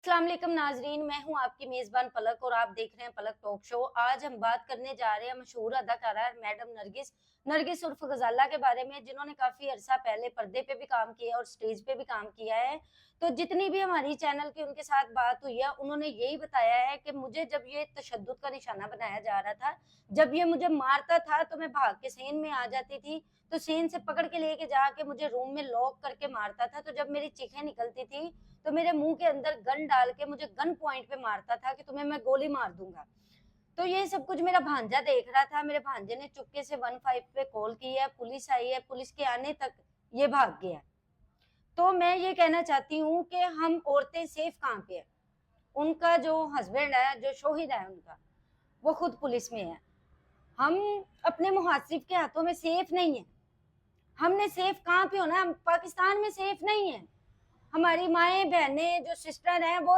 अस्सलाम वालेकुम नाजरीन, मैं हूं आपकी मेजबान पलक और आप देख रहे हैं पलक टॉक शो। आज हम बात करने जा रहे हैं मशहूर अदाकारा मैडम नरगिस नरगिस उर्फ गजाला के बारे में, जिन्होंने काफी अरसा पहले पर्दे पे भी काम किया और स्टेज पे भी काम किया है। तो जितनी भी हमारी चैनल की उनके साथ बात हुई है, उन्होंने यही बताया है कि मुझे जब ये तशद्दुद का निशाना बनाया जा रहा था, जब ये मुझे मारता था तो मैं भाग के सेन में आ जाती थी, तो सेन से पकड़ के लेके जाके मुझे रूम में लॉक करके मारता था। तो जब मेरी चीखें निकलती थी तो मेरे मुंह के अंदर गन डाल के मुझे गन पॉइंट पे मारता था कि तुम्हें मैं गोली मार दूंगा। तो ये सब कुछ मेरा भांजा देख रहा था। मेरे भांजे ने चुपके से 15 पे कॉल की है, पुलिस आई है, पुलिस के आने तक ये भाग गया। तो मैं ये कहना चाहती हूँ कि हम औरतें सेफ कहाँ पे है। उनका जो हस्बैंड है, जो शोहिद है उनका, वो खुद पुलिस में है। हम अपने मुहासिब के हाथों में सेफ नहीं है। हमने सेफ कहाँ पे होना, हम पाकिस्तान में सेफ नहीं है। हमारी माएं बहनें जो सिस्टर हैं वो